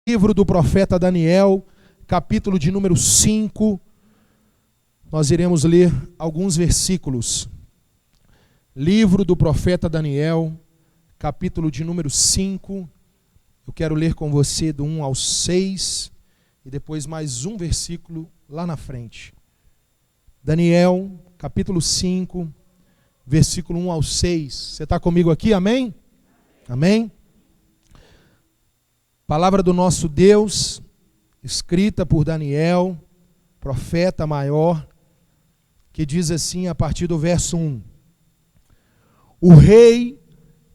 Livro do profeta Daniel, capítulo de número 5. Nós iremos ler alguns versículos. Livro do profeta Daniel, capítulo de número 5. Eu quero ler com você do 1 ao 6 e depois mais um versículo lá na frente. Daniel, capítulo 5, versículo 1 ao 6. Você está comigo aqui? Amém? Amém? Palavra do nosso Deus, escrita por Daniel, profeta maior, que diz assim a partir do verso 1. O rei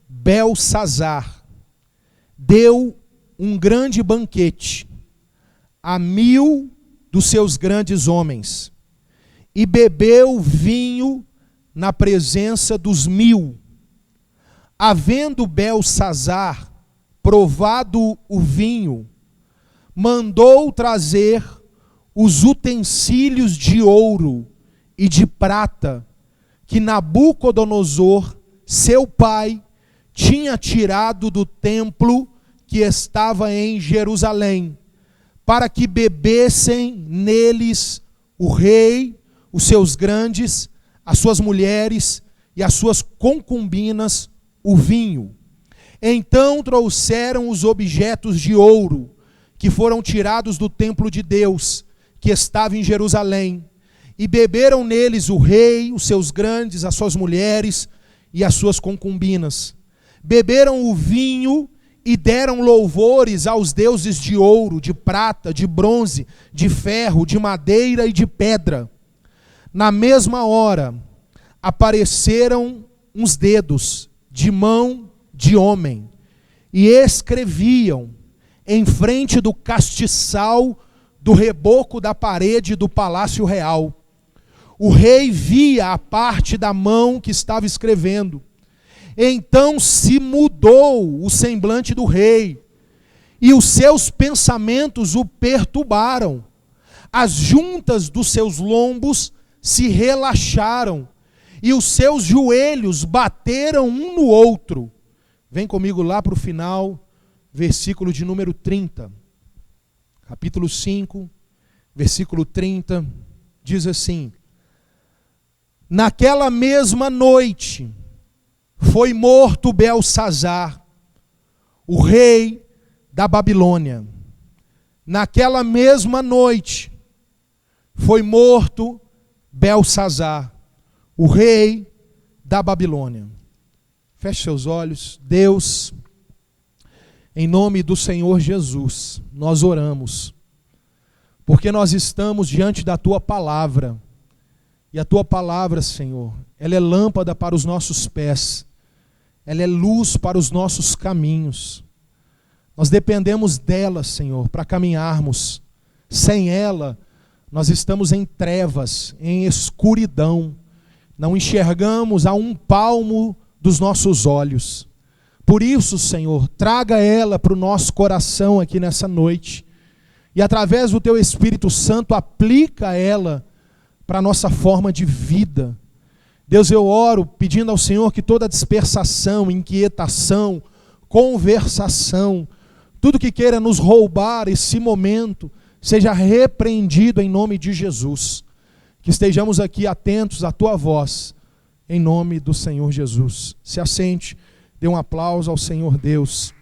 Belsazar deu um grande banquete a 1000 dos seus grandes homens e bebeu vinho na presença dos 1000. Havendo Belsazar provado o vinho, mandou trazer os utensílios de ouro e de prata que Nabucodonosor, seu pai, tinha tirado do templo que estava em Jerusalém, para que bebessem neles o rei, os seus grandes, as suas mulheres e as suas concubinas o vinho. Então trouxeram os objetos de ouro que foram tirados do templo de Deus, que estava em Jerusalém, e beberam neles o rei, os seus grandes, as suas mulheres e as suas concubinas. Beberam o vinho e deram louvores aos deuses de ouro, de prata, de bronze, de ferro, de madeira e de pedra. Na mesma hora apareceram uns dedos de mão de homem, e escreviam em frente do castiçal do reboco da parede do palácio real. O rei via a parte da mão que estava escrevendo. Então se mudou o semblante do rei, e os seus pensamentos o perturbaram. As juntas dos seus lombos se relaxaram, e os seus joelhos bateram um no outro. Vem comigo lá para o final, versículo de número 30. Capítulo 5, versículo 30, diz assim: Naquela mesma noite foi morto Belsazar, o rei da Babilônia. Naquela mesma noite foi morto Belsazar, o rei da Babilônia. Feche seus olhos. Deus, em nome do Senhor Jesus, nós oramos, porque nós estamos diante da Tua palavra, e a Tua palavra, Senhor, ela é lâmpada para os nossos pés, ela é luz para os nossos caminhos. Nós dependemos dela, Senhor, para caminharmos. Sem ela, nós estamos em trevas, em escuridão, não enxergamos a um palmo dos nossos olhos. Por isso, Senhor, traga ela para o nosso coração aqui nessa noite, e através do Teu Espírito Santo aplica ela para a nossa forma de vida. Deus, eu oro pedindo ao Senhor que toda dispersação, inquietação, conversação, tudo que queira nos roubar esse momento, seja repreendido em nome de Jesus. Que estejamos aqui atentos à Tua voz, em nome do Senhor Jesus. Se assente, dê um aplauso ao Senhor Deus.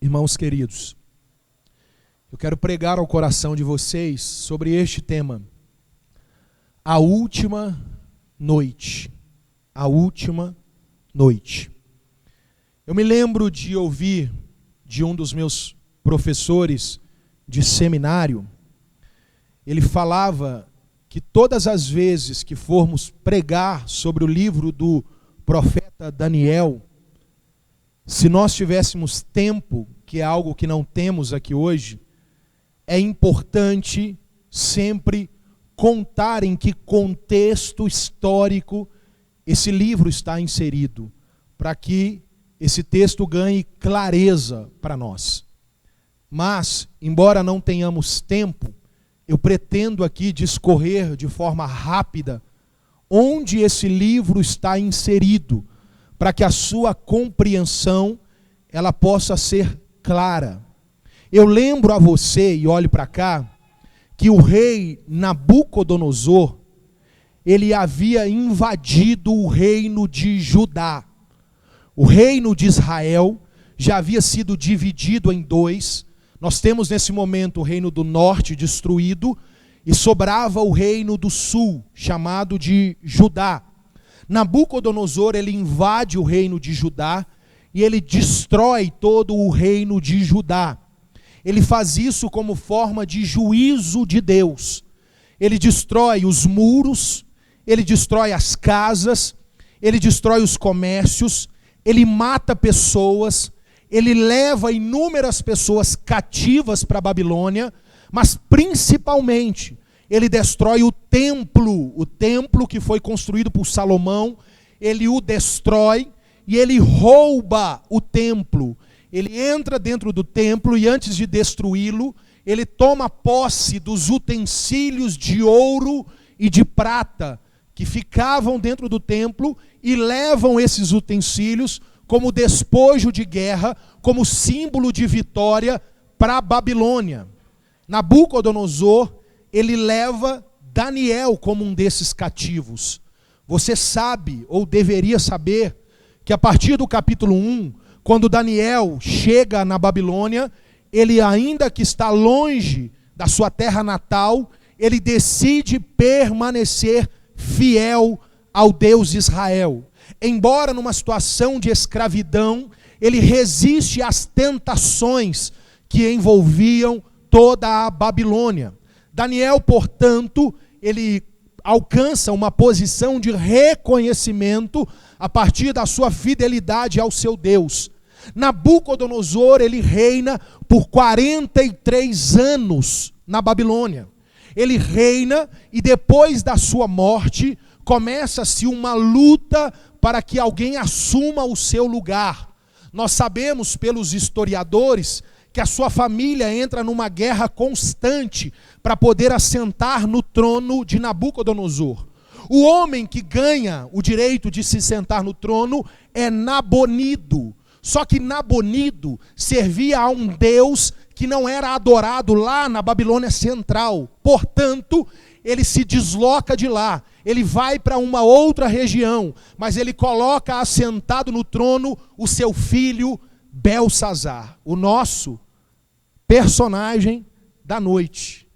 Irmãos queridos, eu quero pregar ao coração de vocês sobre este tema: a última noite. A última noite. Eu me lembro de ouvir de um dos meus professores de seminário. Ele falava que todas as vezes que formos pregar sobre o livro do profeta Daniel, se nós tivéssemos tempo, que é algo que não temos aqui hoje, é importante sempre contar em que contexto histórico esse livro está inserido, para que esse texto ganhe clareza para nós. Mas, embora não tenhamos tempo, eu pretendo aqui discorrer de forma rápida onde esse livro está inserido, para que a sua compreensão ela possa ser clara. Eu lembro a você, e olhe para cá, que o rei Nabucodonosor, ele havia invadido o reino de Judá. O reino de Israel já havia sido dividido em dois. Nós temos nesse momento o reino do norte destruído e sobrava o reino do sul, chamado de Judá. Nabucodonosor, ele invade o reino de Judá e ele destrói todo o reino de Judá. Ele faz isso como forma de juízo de Deus. Ele destrói os muros, ele destrói as casas, ele destrói os comércios, ele mata pessoas, ele leva inúmeras pessoas cativas para a Babilônia, mas principalmente ele destrói o templo que foi construído por Salomão, ele o destrói e ele rouba o templo. Ele entra dentro do templo e antes de destruí-lo, ele toma posse dos utensílios de ouro e de prata que ficavam dentro do templo e levam esses utensílios como despojo de guerra, como símbolo de vitória para a Babilônia. Nabucodonosor, ele leva Daniel como um desses cativos. Você sabe, ou deveria saber, que a partir do capítulo 1, quando Daniel chega na Babilônia, ele ainda que está longe da sua terra natal, ele decide permanecer fiel ao Deus de Israel. Embora numa situação de escravidão, ele resiste às tentações que envolviam toda a Babilônia. Daniel, portanto, ele alcança uma posição de reconhecimento a partir da sua fidelidade ao seu Deus. Nabucodonosor, ele reina por 43 anos na Babilônia. Ele reina e depois da sua morte, começa-se uma luta para que alguém assuma o seu lugar. Nós sabemos pelos historiadores que a sua família entra numa guerra constante para poder assentar no trono de Nabucodonosor. O homem que ganha o direito de se sentar no trono é Nabonido. Só que Nabonido servia a um deus que não era adorado lá na Babilônia Central. Portanto, ele se desloca de lá. Ele vai para uma outra região, mas ele coloca assentado no trono o seu filho Belsazar, o nosso personagem da noite.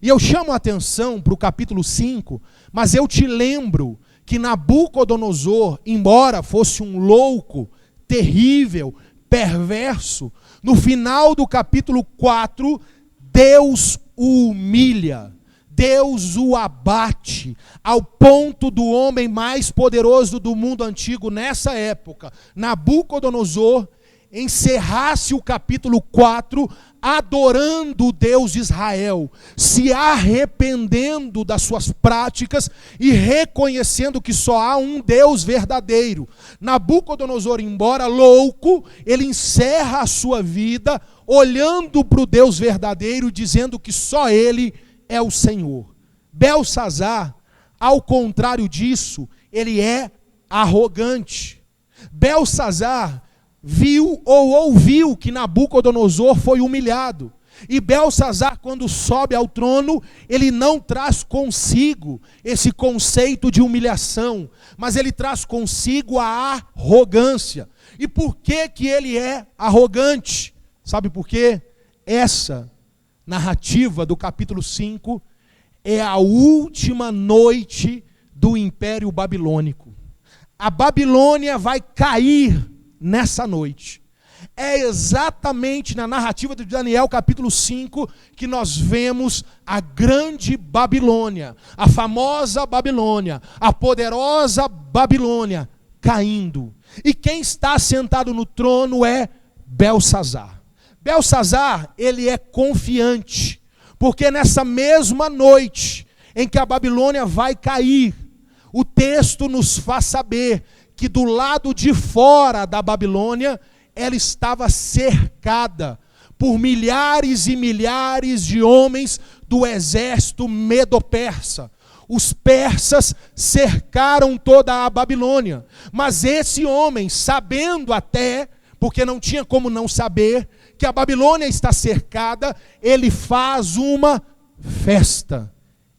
E eu chamo a atenção para o capítulo 5, mas eu te lembro que Nabucodonosor, embora fosse um louco, terrível, perverso, no final do capítulo 4, Deus o humilha, Deus o abate, ao ponto do homem mais poderoso do mundo antigo nessa época, Nabucodonosor, encerrasse o capítulo 4 adorando o Deus de Israel, se arrependendo das suas práticas e reconhecendo que só há um Deus verdadeiro. Nabucodonosor, embora louco, ele encerra a sua vida olhando para o Deus verdadeiro, dizendo que só ele é o Senhor. Belsazar, ao contrário disso, ele é arrogante. Belsazar viu ou ouviu que Nabucodonosor foi humilhado. E Belsazar, quando sobe ao trono, ele não traz consigo esse conceito de humilhação, mas ele traz consigo a arrogância. E por que que ele é arrogante? Sabe por quê? Essa narrativa do capítulo 5 é a última noite do Império Babilônico. A Babilônia vai cair nessa noite. É exatamente na narrativa de Daniel capítulo 5 que nós vemos a grande Babilônia, a famosa Babilônia, a poderosa Babilônia caindo. E quem está sentado no trono é Belsazar. Belsazar, ele é confiante, porque nessa mesma noite em que a Babilônia vai cair, o texto nos faz saber que do lado de fora da Babilônia, ela estava cercada por milhares e milhares de homens do exército medo-persa. Os persas cercaram toda a Babilônia. Mas esse homem, sabendo até, porque não tinha como não saber, que a Babilônia está cercada, ele faz uma festa.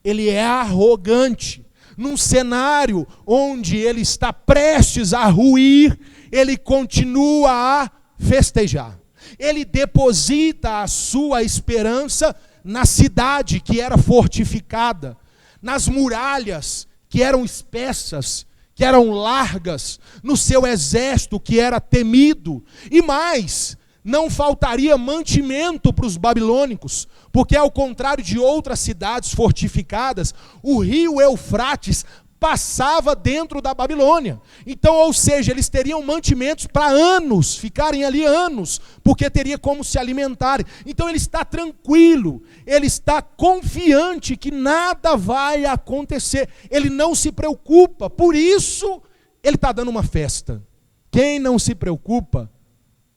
Ele é arrogante. Num cenário onde ele está prestes a ruir, ele continua a festejar. Ele deposita a sua esperança na cidade que era fortificada, nas muralhas que eram espessas, que eram largas, no seu exército que era temido. E mais, não faltaria mantimento para os babilônicos, porque ao contrário de outras cidades fortificadas, o rio Eufrates passava dentro da Babilônia. Então, ou seja, eles teriam mantimentos para anos, ficarem ali anos, porque teria como se alimentarem. Então ele está tranquilo, ele está confiante que nada vai acontecer. Ele não se preocupa, por isso ele está dando uma festa. Quem não se preocupa,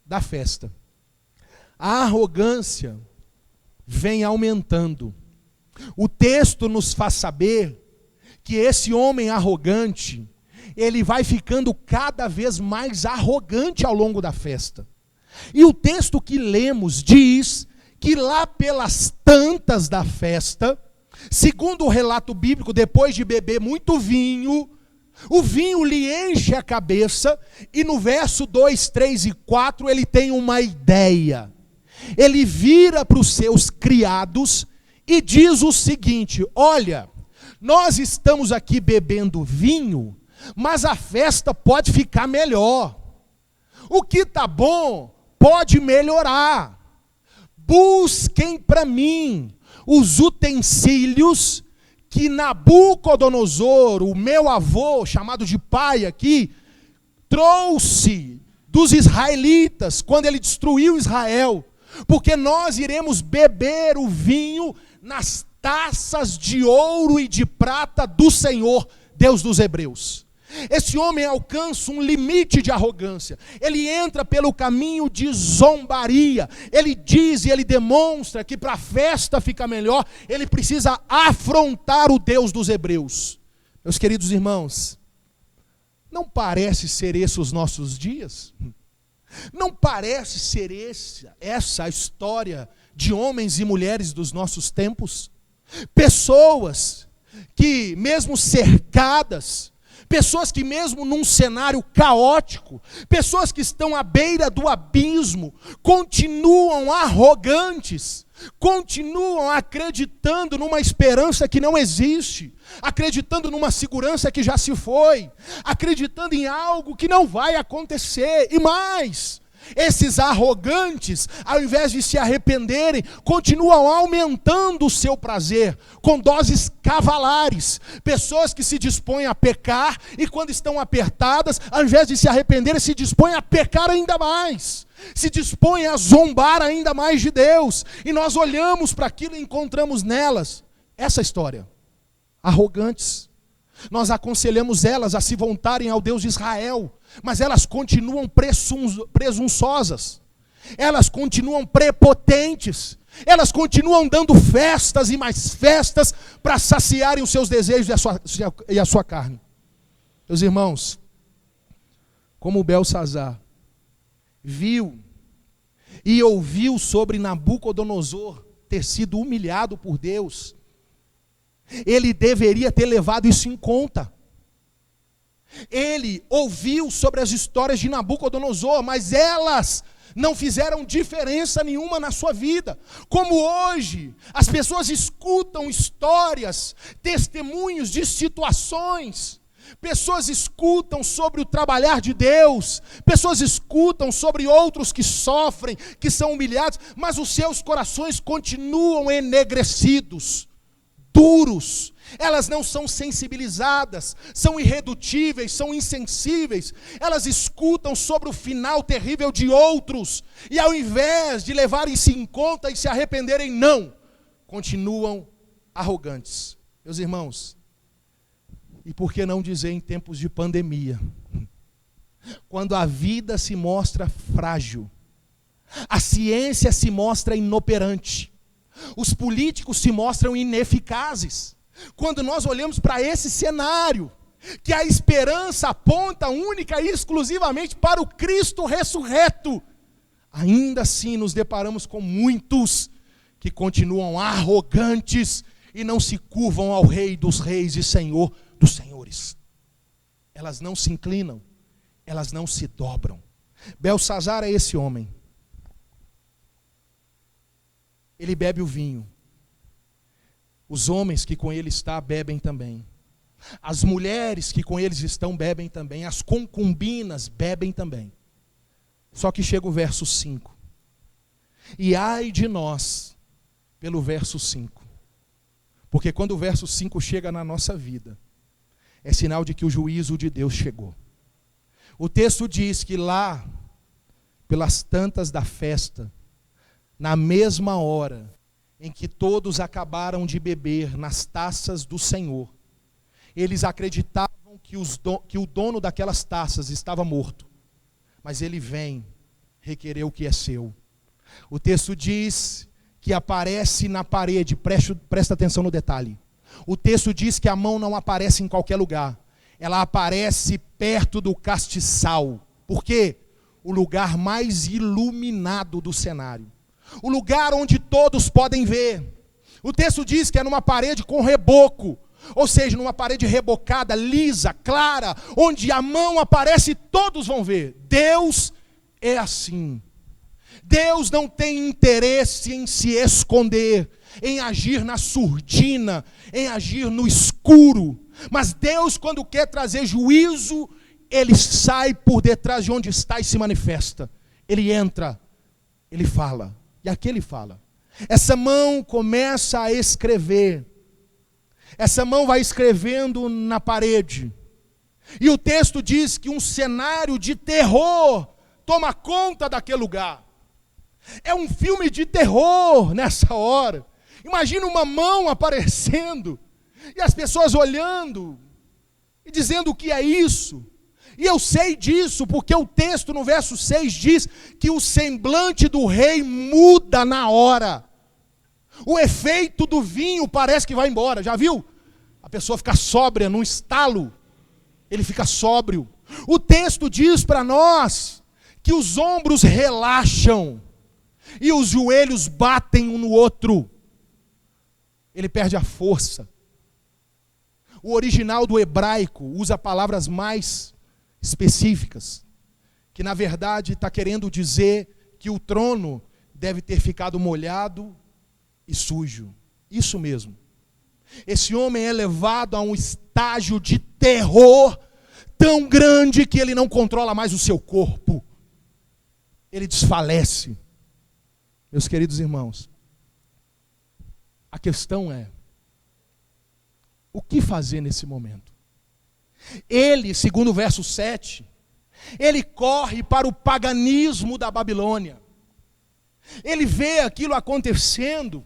dá festa. A arrogância vem aumentando. O texto nos faz saber que esse homem arrogante, ele vai ficando cada vez mais arrogante ao longo da festa. E o texto que lemos diz que lá pelas tantas da festa, segundo o relato bíblico, depois de beber muito vinho, o vinho lhe enche a cabeça, e no verso 2, 3 e 4 ele tem uma ideia. Ele vira para os seus criados e diz o seguinte: olha, nós estamos aqui bebendo vinho, mas a festa pode ficar melhor. O que está bom pode melhorar. Busquem para mim os utensílios que Nabucodonosor, o meu avô, chamado de pai aqui, trouxe dos israelitas quando ele destruiu Israel. Porque nós iremos beber o vinho nas taças de ouro e de prata do Senhor, Deus dos Hebreus. Esse homem alcança um limite de arrogância. Ele entra pelo caminho de zombaria. Ele diz e ele demonstra que para a festa ficar melhor, ele precisa afrontar o Deus dos Hebreus. Meus queridos irmãos, não parece ser esses os nossos dias? Não parece ser essa a história de homens e mulheres dos nossos tempos? Pessoas que mesmo cercadas, pessoas que mesmo num cenário caótico, pessoas que estão à beira do abismo, continuam arrogantes, continuam acreditando numa esperança que não existe, acreditando numa segurança que já se foi, acreditando em algo que não vai acontecer. E mais, esses arrogantes, ao invés de se arrependerem, continuam aumentando o seu prazer com doses cavalares. Pessoas que se dispõem a pecar e quando estão apertadas, ao invés de se arrependerem, se dispõem a pecar ainda mais. Se dispõem a zombar ainda mais de Deus. E nós olhamos para aquilo e encontramos nelas essa história. Arrogantes. Nós aconselhamos elas a se voltarem ao Deus de Israel, mas elas continuam presunçosas, elas continuam prepotentes, elas continuam dando festas e mais festas para saciarem os seus desejos e a sua carne. Meus irmãos, como Belsazar viu e ouviu sobre Nabucodonosor ter sido humilhado por Deus, ele deveria ter levado isso em conta. Ele ouviu sobre as histórias de Nabucodonosor, mas elas não fizeram diferença nenhuma na sua vida. Como hoje, as pessoas escutam histórias, testemunhos de situações. Pessoas escutam sobre o trabalhar de Deus, pessoas escutam sobre outros que sofrem, que são humilhados, mas os seus corações continuam enegrecidos, duros. Elas não são sensibilizadas, são irredutíveis, são insensíveis. Elas escutam sobre o final terrível de outros, e ao invés de levarem-se em conta e se arrependerem, não, continuam arrogantes. Meus irmãos, e por que não dizer em tempos de pandemia, quando a vida se mostra frágil, a ciência se mostra inoperante, os políticos se mostram ineficazes, Quando nós olhamos para esse cenário, que a esperança aponta única e exclusivamente para o Cristo ressurreto, ainda assim nos deparamos com muitos que continuam arrogantes e não se curvam ao Rei dos Reis e Senhor dos Senhores. Elas não se inclinam, elas não se dobram. Belsazar é esse homem. Ele bebe o vinho. Os homens que com ele estão bebem também. As mulheres que com eles estão bebem também. As concubinas bebem também. Só que chega o verso 5. E ai de nós, pelo verso 5. Porque quando o verso 5 chega na nossa vida, é sinal de que o juízo de Deus chegou. O texto diz que lá, pelas tantas da festa, na mesma hora em que todos acabaram de beber nas taças do Senhor, eles acreditavam que o dono daquelas taças estava morto. Mas ele vem requerer o que é seu. O texto diz que aparece na parede, presta atenção no detalhe. O texto diz que a mão não aparece em qualquer lugar. Ela aparece perto do castiçal. Por quê? O lugar mais iluminado do cenário. O lugar onde todos podem ver. O texto diz que é numa parede com reboco. Ou seja, numa parede rebocada, lisa, clara, onde a mão aparece e todos vão ver. Deus é assim. Deus não tem interesse em se esconder, em agir na surdina, em agir no escuro. Mas Deus, quando quer trazer juízo, Ele sai por detrás de onde está e se manifesta. Ele entra, Ele fala. E aqui Ele fala. Essa mão começa a escrever. Essa mão vai escrevendo na parede. E o texto diz que um cenário de terror toma conta daquele lugar. É um filme de terror nessa hora. Imagina uma mão aparecendo e as pessoas olhando e dizendo o que é isso. E eu sei disso porque o texto no verso 6 diz que o semblante do rei muda na hora. O efeito do vinho parece que vai embora, já viu? A pessoa fica sóbria num estalo, ele fica sóbrio. O texto diz para nós que os ombros relaxam e os joelhos batem um no outro. Ele perde a força. O original do hebraico usa palavras mais específicas, que na verdade está querendo dizer que o trono deve ter ficado molhado e sujo. Isso mesmo. Esse homem é levado a um estágio de terror tão grande que ele não controla mais o seu corpo. Ele desfalece. Meus queridos irmãos, a questão é, o que fazer nesse momento? Ele, segundo o verso 7, ele corre para o paganismo da Babilônia. Ele vê aquilo acontecendo,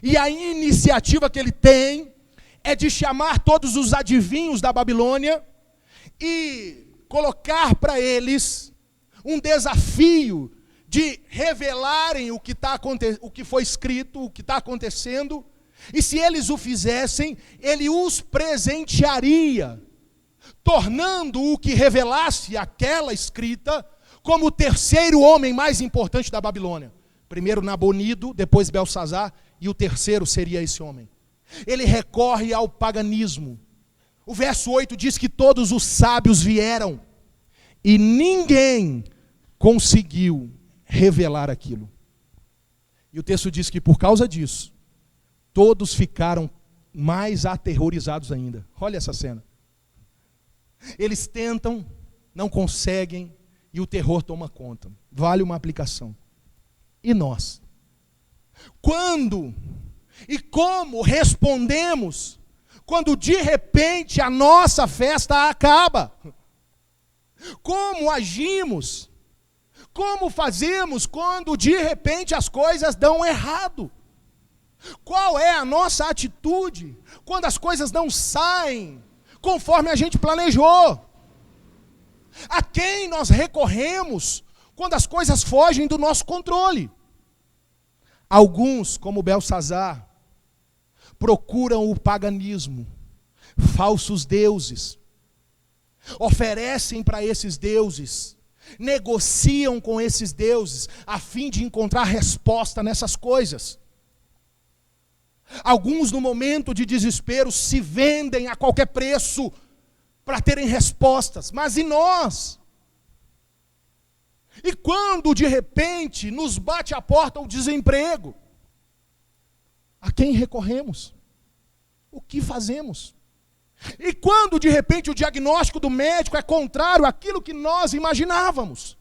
e a iniciativa que ele tem é de chamar todos os adivinhos da Babilônia e colocar para eles um desafio de revelarem o que foi escrito, o que está acontecendo, e se eles o fizessem, ele os presentearia, tornando o que revelasse aquela escrita como o terceiro homem mais importante da Babilônia. Primeiro Nabonido, depois Belsazar, e o terceiro seria esse homem. Ele recorre ao paganismo. O verso 8 diz que todos os sábios vieram e ninguém conseguiu revelar aquilo. E o texto diz que por causa disso, todos ficaram mais aterrorizados ainda. Olha essa cena. Eles tentam, não conseguem, e o terror toma conta. Vale uma aplicação. E nós? Quando e como respondemos quando de repente a nossa festa acaba? Como agimos? Como fazemos quando de repente as coisas dão errado? Qual é a nossa atitude quando as coisas não saem conforme a gente planejou? A quem nós recorremos quando as coisas fogem do nosso controle? Alguns, como Belsazar, procuram o paganismo, falsos deuses, oferecem para esses deuses, negociam com esses deuses, a fim de encontrar resposta nessas coisas. Alguns, no momento de desespero, se vendem a qualquer preço para terem respostas. Mas e nós? E quando, de repente, nos bate a porta o desemprego, a quem recorremos? O que fazemos? E quando, de repente, o diagnóstico do médico é contrário àquilo que nós imaginávamos?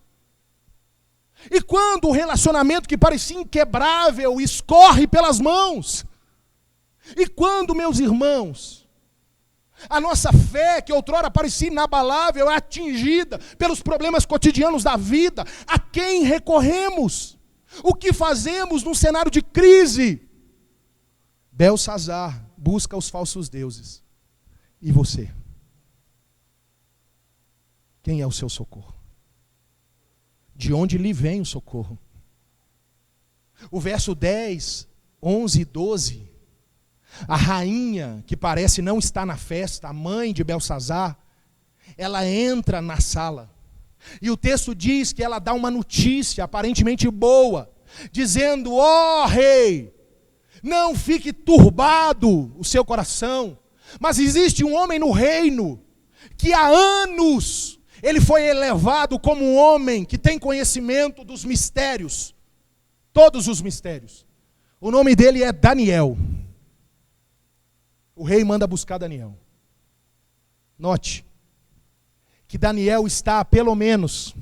E quando o relacionamento que parecia inquebrável escorre pelas mãos? E quando, meus irmãos, a nossa fé, que outrora parecia inabalável, é atingida pelos problemas cotidianos da vida, a quem recorremos? O que fazemos num cenário de crise? Belsazar busca os falsos deuses. E você? Quem é o seu socorro? De onde lhe vem o socorro? O verso 10, 11 e 12, a rainha, que parece não estar na festa, a mãe de Belsazar, ela entra na sala. E o texto diz que ela dá uma notícia aparentemente boa, dizendo: ó rei, não fique turbado o seu coração, mas existe um homem no reino, que há anos, ele foi elevado como um homem que tem conhecimento dos mistérios, todos os mistérios. O nome dele é Daniel. O rei manda buscar Daniel. Note que Daniel está há pelo menos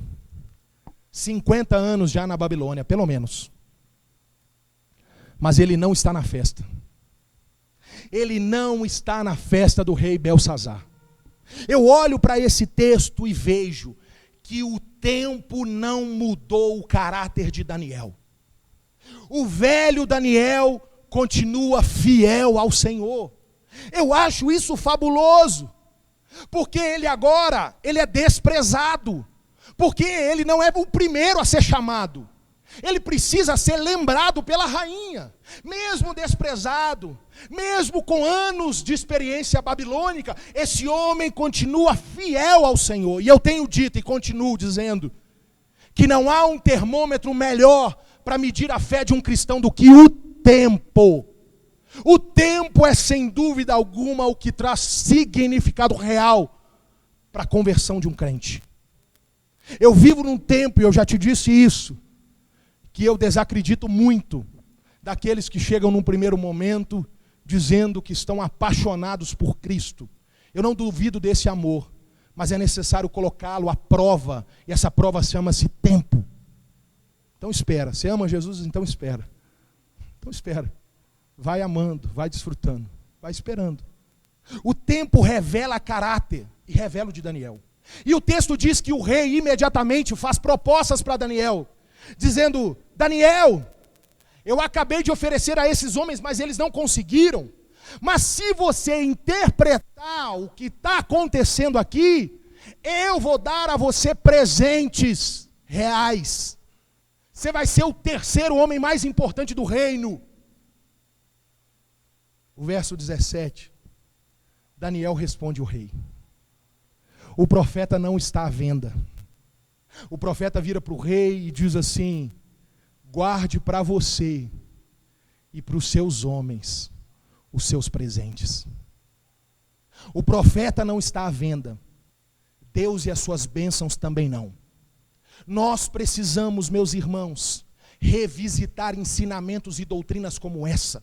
50 anos já na Babilônia, pelo menos. Mas ele não está na festa. Ele não está na festa do rei Belsazar. Eu olho para esse texto e vejo que o tempo não mudou o caráter de Daniel. O velho Daniel continua fiel ao Senhor. Eu acho isso fabuloso, porque ele agora, ele é desprezado, porque ele não é o primeiro a ser chamado. Ele precisa ser lembrado pela rainha, mesmo desprezado, mesmo com anos de experiência babilônica, esse homem continua fiel ao Senhor. E eu tenho dito e continuo dizendo, que não há um termômetro melhor para medir a fé de um cristão do que o tempo. O tempo é, sem dúvida alguma, o que traz significado real para a conversão de um crente. Eu vivo num tempo, e eu já te disse isso, que eu desacredito muito daqueles que chegam num primeiro momento dizendo que estão apaixonados por Cristo. Eu não duvido desse amor, mas é necessário colocá-lo à prova, e essa prova chama-se tempo. Então espera, você ama Jesus? Então espera. Então espera. Vai amando, vai desfrutando, vai esperando. O tempo revela caráter, e revela o de Daniel. E o texto diz que o rei imediatamente faz propostas para Daniel, dizendo: Daniel, eu acabei de oferecer a esses homens, mas eles não conseguiram. Mas se você interpretar o que está acontecendo aqui, eu vou dar a você presentes reais. Você vai ser o terceiro homem mais importante do reino. O verso 17, Daniel responde ao rei: o profeta não está à venda. O profeta vira para o rei e diz assim: guarde para você e para os seus homens os seus presentes. O profeta não está à venda. Deus e as suas bênçãos também não. Nós precisamos, meus irmãos, revisitar ensinamentos e doutrinas como essa.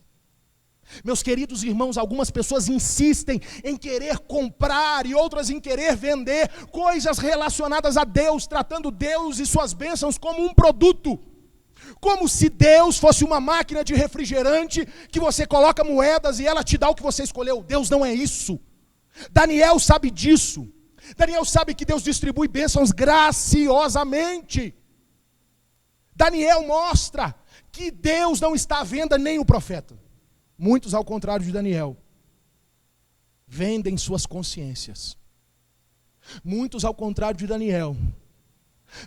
Meus queridos irmãos, algumas pessoas insistem em querer comprar e outras em querer vender coisas relacionadas a Deus, tratando Deus e suas bênçãos como um produto. Como se Deus fosse uma máquina de refrigerante que você coloca moedas e ela te dá o que você escolheu. Deus não é isso. Daniel sabe disso. Daniel sabe que Deus distribui bênçãos graciosamente. Daniel mostra que Deus não está à venda, nem o profeta. Muitos, ao contrário de Daniel, vendem suas consciências. Muitos, ao contrário de Daniel,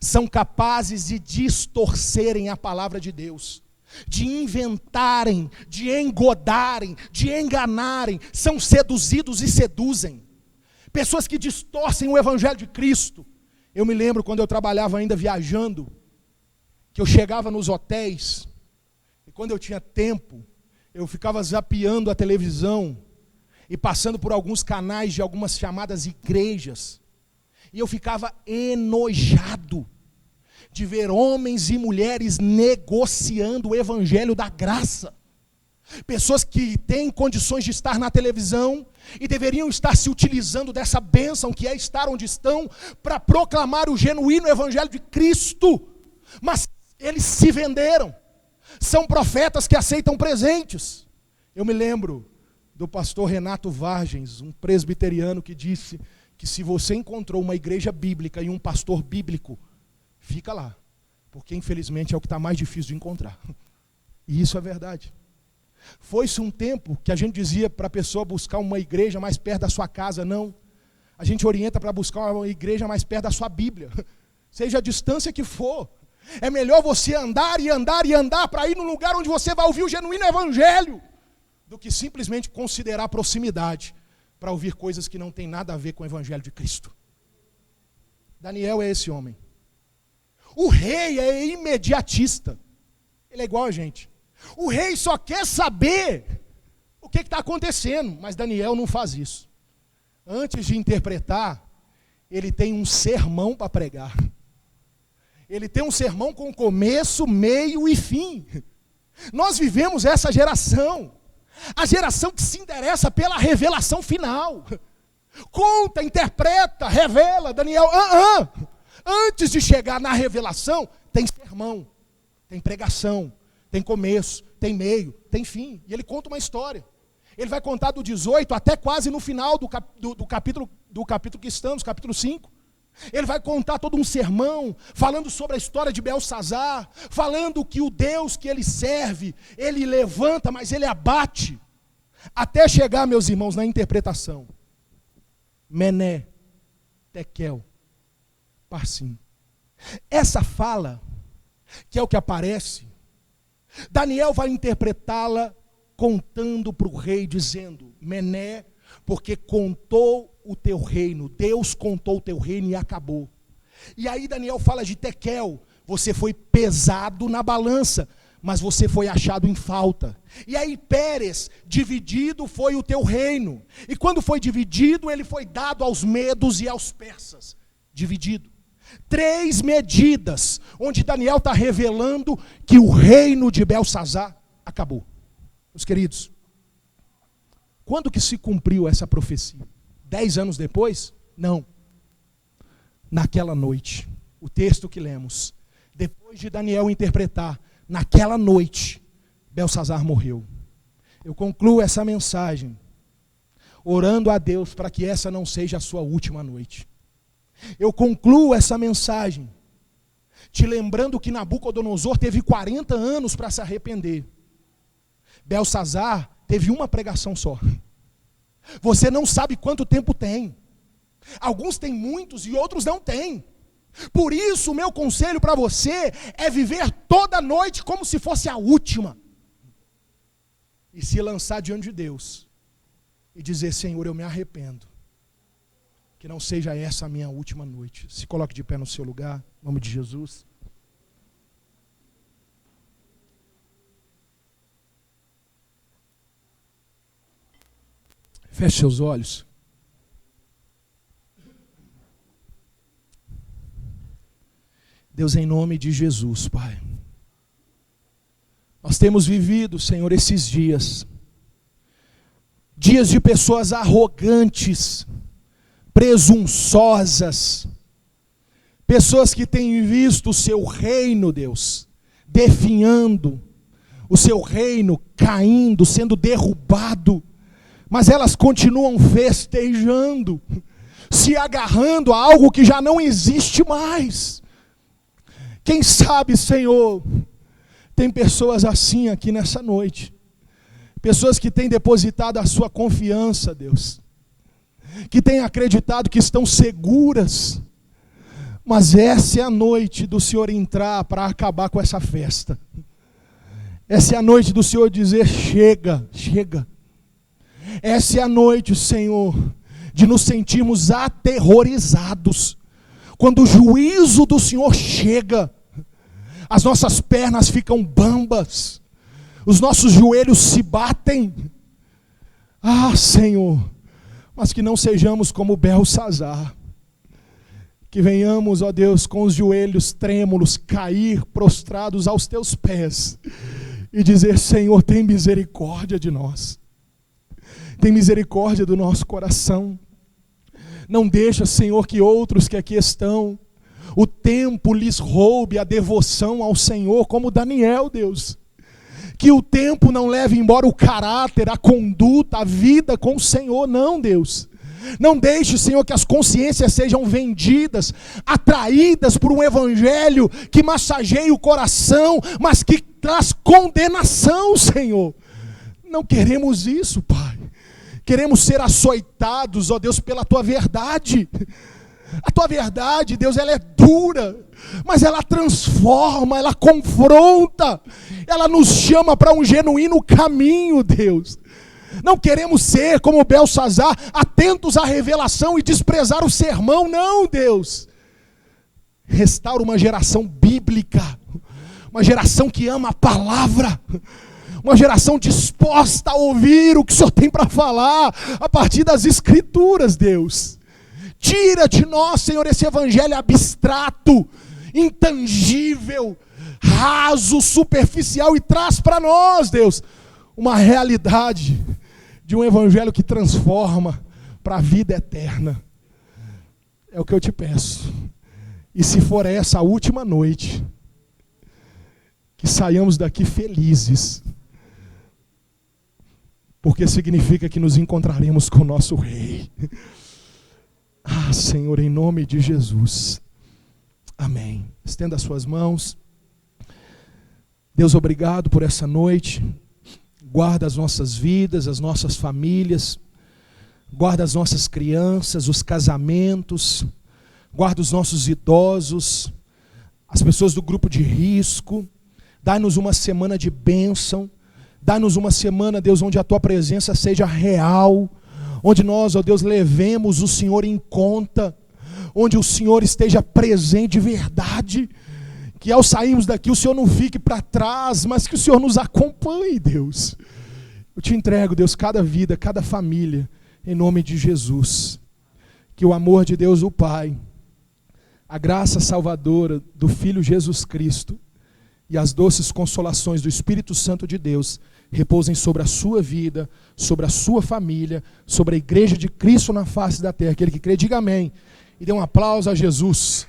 são capazes de distorcerem a palavra de Deus, de inventarem, de engodarem, de enganarem, são seduzidos e seduzem. Pessoas que distorcem o evangelho de Cristo. Eu me lembro quando eu trabalhava ainda viajando, que eu chegava nos hotéis, e quando eu tinha tempo, eu ficava zapeando a televisão, e passando por alguns canais de algumas chamadas igrejas, e eu ficava enojado de ver homens e mulheres negociando o evangelho da graça. Pessoas que têm condições de estar na televisão e deveriam estar se utilizando dessa bênção que é estar onde estão para proclamar o genuíno evangelho de Cristo, mas eles se venderam. São profetas que aceitam presentes. Eu me lembro do pastor Renato Vargens, um presbiteriano, que disse que se você encontrou uma igreja bíblica e um pastor bíblico, fica lá, porque infelizmente é o que está mais difícil de encontrar. E isso é verdade. Foi-se um tempo que a gente dizia para a pessoa buscar uma igreja mais perto da sua casa. Não, a gente orienta para buscar uma igreja mais perto da sua Bíblia, seja a distância que for. É melhor você andar e andar e andar para ir no lugar onde você vai ouvir o genuíno evangelho, do que simplesmente considerar proximidade para ouvir coisas que não tem nada a ver com o evangelho de Cristo. Daniel é esse homem. O rei é imediatista. Ele é igual a gente. O rei só quer saber o que está acontecendo, mas Daniel não faz isso. Antes de interpretar, ele tem um sermão para pregar. Ele tem um sermão com começo, meio e fim. Nós vivemos essa geração, a geração que se interessa pela revelação final. Conta, interpreta, revela. Daniel, antes de chegar na revelação, tem sermão, tem pregação, tem começo, tem meio, tem fim. E ele conta uma história. Ele vai contar do 18 até quase no final do capítulo que estamos, capítulo 5. Ele vai contar todo um sermão, falando sobre a história de Belsazar, falando que o Deus que ele serve, ele levanta, mas ele abate. Até chegar, meus irmãos, na interpretação. Mené, Tekel, Parsim. Essa fala, que é o que aparece, Daniel vai interpretá-la contando para o rei, dizendo: Mené, porque contou o teu reino, Deus contou o teu reino e acabou. E aí Daniel fala de Tekel: você foi pesado na balança, mas você foi achado em falta. E aí Pérez, dividido foi o teu reino, e quando foi dividido, ele foi dado aos medos e aos persas. Dividido. 3 medidas, onde Daniel está revelando que o reino de Belsazar acabou. Meus queridos, quando que se cumpriu essa profecia? 10 anos depois? Não. Naquela noite, o texto que lemos, depois de Daniel interpretar, naquela noite, Belsazar morreu. Eu concluo essa mensagem orando a Deus para que essa não seja a sua última noite. Eu concluo essa mensagem te lembrando que Nabucodonosor teve 40 anos para se arrepender. Belsazar teve uma pregação só. Você não sabe quanto tempo tem. Alguns têm muitos e outros não têm. Por isso, o meu conselho para você é viver toda noite como se fosse a última. E se lançar diante de Deus e dizer: Senhor, eu me arrependo. Que não seja essa a minha última noite. Se coloque de pé no seu lugar, em nome de Jesus. Feche seus olhos. Deus, em nome de Jesus, Pai. Nós temos vivido, Senhor, esses dias. Dias de pessoas arrogantes, presunçosas. Pessoas que têm visto o seu reino, Deus, definhando. O seu reino caindo, sendo derrubado. Mas elas continuam festejando, se agarrando a algo que já não existe mais. Quem sabe, Senhor, tem pessoas assim aqui nessa noite. Pessoas que têm depositado a sua confiança, Deus. Que têm acreditado que estão seguras. Mas essa é a noite do Senhor entrar para acabar com essa festa. Essa é a noite do Senhor dizer: chega, chega. Essa é a noite, Senhor, de nos sentirmos aterrorizados. Quando o juízo do Senhor chega, as nossas pernas ficam bambas, os nossos joelhos se batem. Ah, Senhor, mas que não sejamos como Belsazar, que venhamos, ó Deus, com os joelhos trêmulos, cair prostrados aos teus pés e dizer: Senhor, tem misericórdia de nós, tem misericórdia do nosso coração. Não deixa, Senhor, que outros que aqui estão, o tempo lhes roube a devoção ao Senhor, como Daniel, Deus. Que o tempo não leve embora o caráter, a conduta, a vida com o Senhor, não, Deus. Não deixe, Senhor, que as consciências sejam vendidas, atraídas por um evangelho que massageia o coração, mas que traz condenação, Senhor. Não queremos isso, Pai. Queremos ser açoitados, ó Deus, pela Tua verdade. A Tua verdade, Deus, ela é dura, mas ela transforma, ela confronta, ela nos chama para um genuíno caminho, Deus. Não queremos ser como Belsazar, atentos à revelação e desprezar o sermão, não, Deus. Restaura uma geração bíblica, uma geração que ama a palavra, uma geração disposta a ouvir o que o Senhor tem para falar, a partir das Escrituras, Deus. Tira de nós, Senhor, esse evangelho abstrato, intangível, raso, superficial, e traz para nós, Deus, uma realidade de um evangelho que transforma para a vida eterna. É o que eu te peço. E se for essa a última noite, que saiamos daqui felizes, porque significa que nos encontraremos com o nosso Rei. Ah, Senhor, em nome de Jesus. Amém. Estenda as suas mãos. Deus, obrigado por essa noite. Guarda as nossas vidas, as nossas famílias. Guarda as nossas crianças, os casamentos. Guarda os nossos idosos, as pessoas do grupo de risco. Dá-nos uma semana de bênção. Dá-nos uma semana, Deus, onde a Tua presença seja real. Onde nós, ó Deus, levemos o Senhor em conta. Onde o Senhor esteja presente de verdade. Que ao sairmos daqui o Senhor não fique para trás, mas que o Senhor nos acompanhe, Deus. Eu te entrego, Deus, cada vida, cada família, em nome de Jesus. Que o amor de Deus, o Pai, a graça salvadora do Filho Jesus Cristo e as doces consolações do Espírito Santo de Deus repousem sobre a sua vida, sobre a sua família, sobre a igreja de Cristo na face da terra. Aquele que crê, diga amém. E dê um aplauso a Jesus.